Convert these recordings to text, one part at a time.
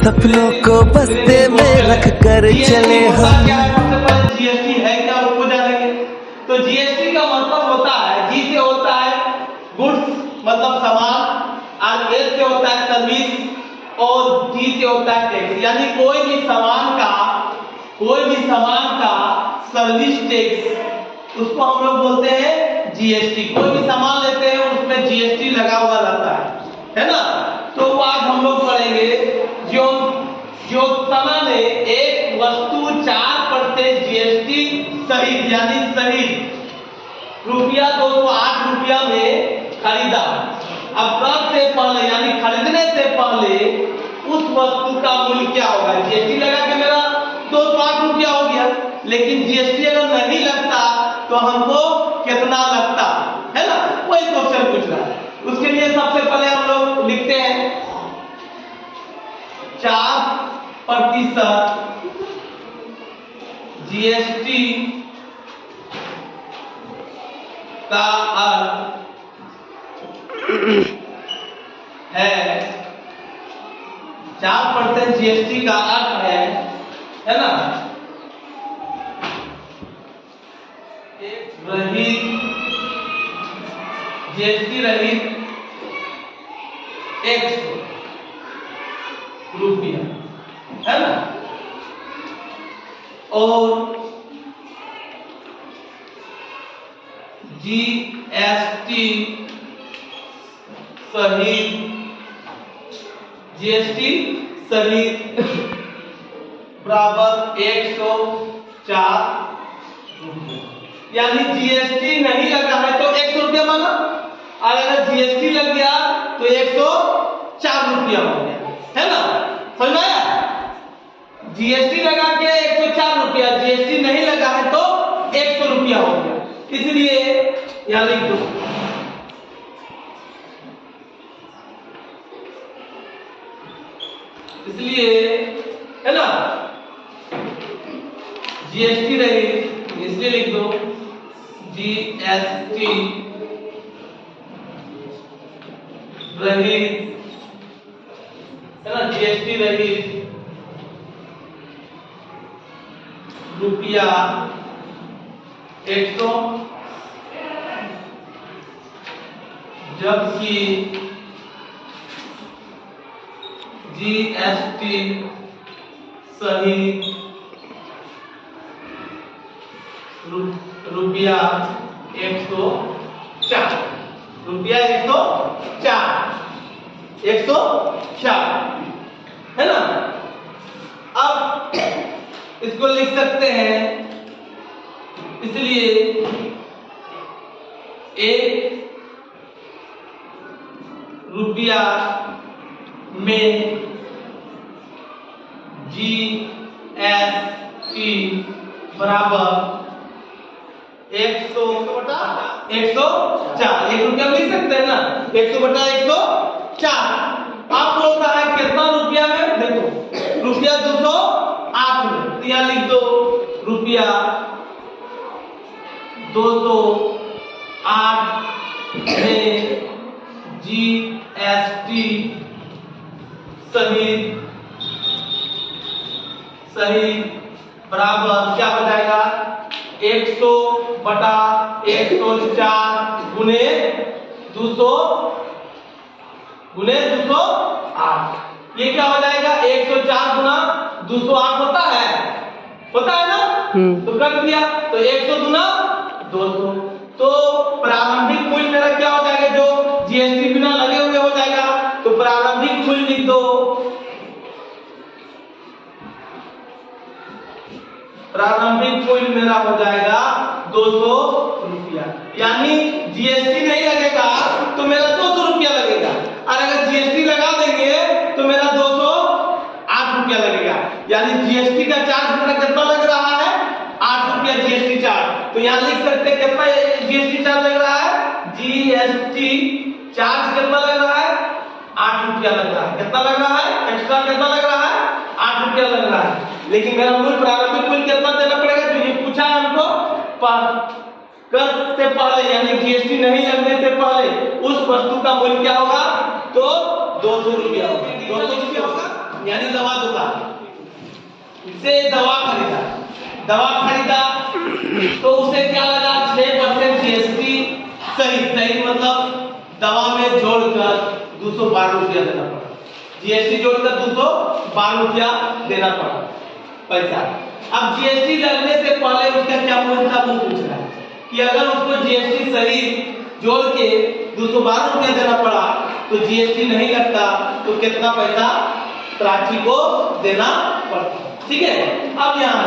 सपनों को बस्ते में रख कर चले हम। क्या है सबसे पहले जीएसटी है क्या उसको जानेंगे। तो जीएसटी का मतलब होता है, जी से होता है गुड्स मतलब सामान, और एस से होता है सर्विस, और टी से होता है टैक्स। यानी कोई भी सामान का सर्विस टैक्स उसको हम लोग बोलते हैं जीएसटी। कोई भी सामान लेते हैं उसमें जीएसटी लगा हुआ रहता है ना। तो आज हम लोग पढ़ेंगे जो समय में एक वस्तु 4% जीएसटी सहित यानी सहित रुपया 208 रुपया में खरीदा। अब कर से पहले यानी खरीदने से पहले उस वस्तु का मूल्य क्या होगा। जीएसटी लगा के मेरा 208 रुपया हो गया, लेकिन जीएसटी अगर नहीं लगता तो हमको कितना लगता है ना, वही क्वेश्चन पूछ रहा है। उसके लिए सबसे पहले हम लोग लिखते हैं 4% जीएसटी का अर्थ है 4% जीएसटी का अर्थ है ना एक रहित जीएसटी रहित 100 रुपया है ना, और जीएसटी सहित बराबर 104 रुपया। यानी जीएसटी नहीं लगा है तो 100 रुपया माना, और अगर जीएसटी लग गया तो 104 रुपया हो गया, है ना। समझ में आया। जीएसटी लगा के 104 रुपया, जीएसटी नहीं लगा है तो 100 रुपया हो गया। इसलिए यहां लिख दो इसलिए है ना जीएसटी रही, इसलिए लिख दो जीएसटी रहित है ना, जीएसटी रहित रुपया 100, जबकि जीएसटी सहित रुपया 104 है ना। अब इसको लिख सकते हैं, इसलिए 1 रुपया में जीएसटी बराबर 100 बटा 104। 1 रुपया लिख सकते हैं ना, 100 बटा 104। आप बोल रहा है कितना रुपया में, देखो रुपया 208 में, तो यहां लिख दो रुपया 208 में जीएसटी सहित बराबर क्या हो जाएगा 100 बटा 104 गुने 208। ये क्या हो जाएगा 104 गुना 208 होता है ना, तो कर दिया। तो 100 गुना 200, तो प्रारंभिक मूल्य मेरा क्या हो जाएगा, जो जीएसटी बिना लगे हुए हो जाएगा। तो प्रारंभिक मूल्य लिख दो, प्रारंभिक मूल्य मेरा हो जाएगा 200 रुपया। यानी जीएसटी नहीं लगेगा तो मेरा 200 रुपया लगेगा, और अगर जीएसटी लगा देंगे तो मेरा 208 रुपया लगेगा। यानी जीएसटी का चार्ज मेरा कितना लग रहा है 8 रुपया जीएसटी चार्ज। तो यहाँ लिख सकते हैं कितना जीएसटी चार्ज लग रहा है, जीएसटी चार्ज कितना लग रहा है 8 रुपया लग रहा है। कितना लग रहा है एक्स्ट्रा, कितना लग रहा है 8 रुपया लग रहा है। लेकिन मेरा मूल्य प्रारंभिक मूल्य कितना देना पड़ेगा, जो ये पूछा है हमको कर से पहले यानी जीएसटी नहीं लगने से पहले उस वस्तु का मूल्य क्या होगा, तो 200 रुपया होगा। 200 रुपया होगा यानी दवा दुकान से दवा खरीदा तो उसे क्या लगा 6% जीएसटी सही मतलब दवा में जोड़कर 212 रुपया देना पड़ा, जीएसटी जोड़कर 212 रुपया देना पड़ा पैसा। अब जीएसटी लगने से पहले उसका क्या मूल्य था वो पूछ रहा है कि अगर उसको जीएसटी सही जोड़ के 212 रुपया देना पड़ा तो जीएसटी नहीं लगता तो कितना पैसा प्राची को देना पड़ता। ठीक है, अब यहाँ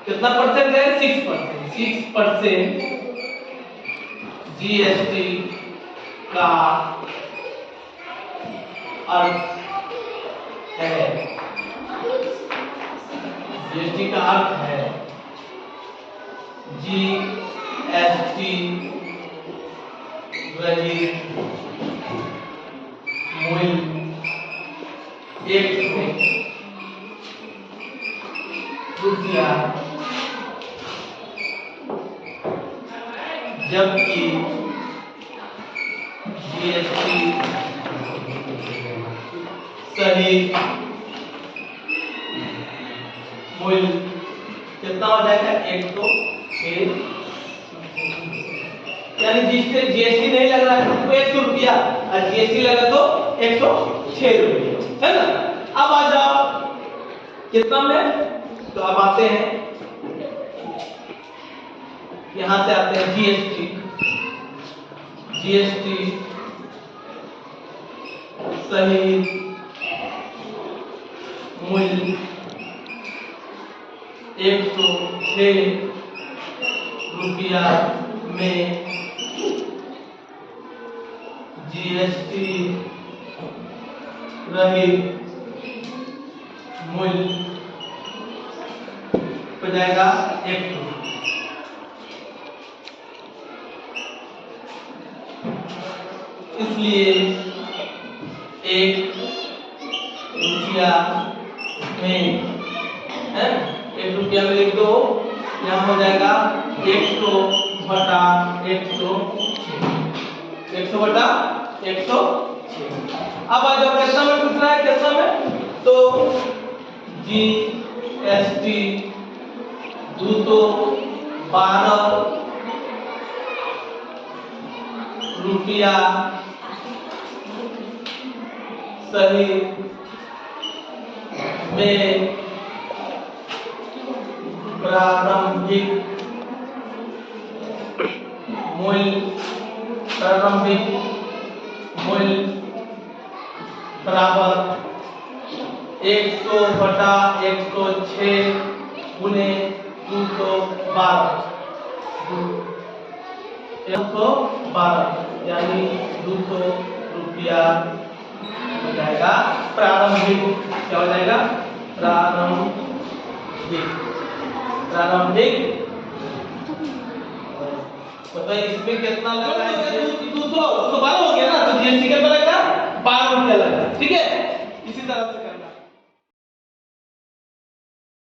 कितना परसेंट है 6% जीएसटी का अर्थ है, जीएसटी का अर्थ है जीएसटी रहित मूल्य रुपया, जबकि जीएसटी सही मूल्य कितना हो जाएगा 106, यानी जिससे जीएसटी नहीं लग रहा है उसको 100 रुपया और जीएसटी लगा तो 106 रुपया, है ना। अब आ जाओ कितना में, तो अब आते हैं यहां से आते हैं जीएसटी सही मूल्य 106 रुपया में जीएसटी रहित मूल्य हो जाएगा 100। इसलिए 1 रुपया में, है 1 रुपया में लिख दो, यहाँ हो जाएगा 100 बटा 106। अब आ जाओ कितना में पूछ रहा है, कितना में, तो जीएसटी 212 रुपया सही में प्रारंभिक मूल्य बराबर 100 बटा 106 गुने 212 यानी 200 रुपया हो जाएगा प्रारंभिक। क्या हो जाएगा प्रारंभिक मतलब इसमें कितना लगा है 212 हो गया ना, तो जीएसटी कितना लगेगा 12 रुपया लगा। ठीक है,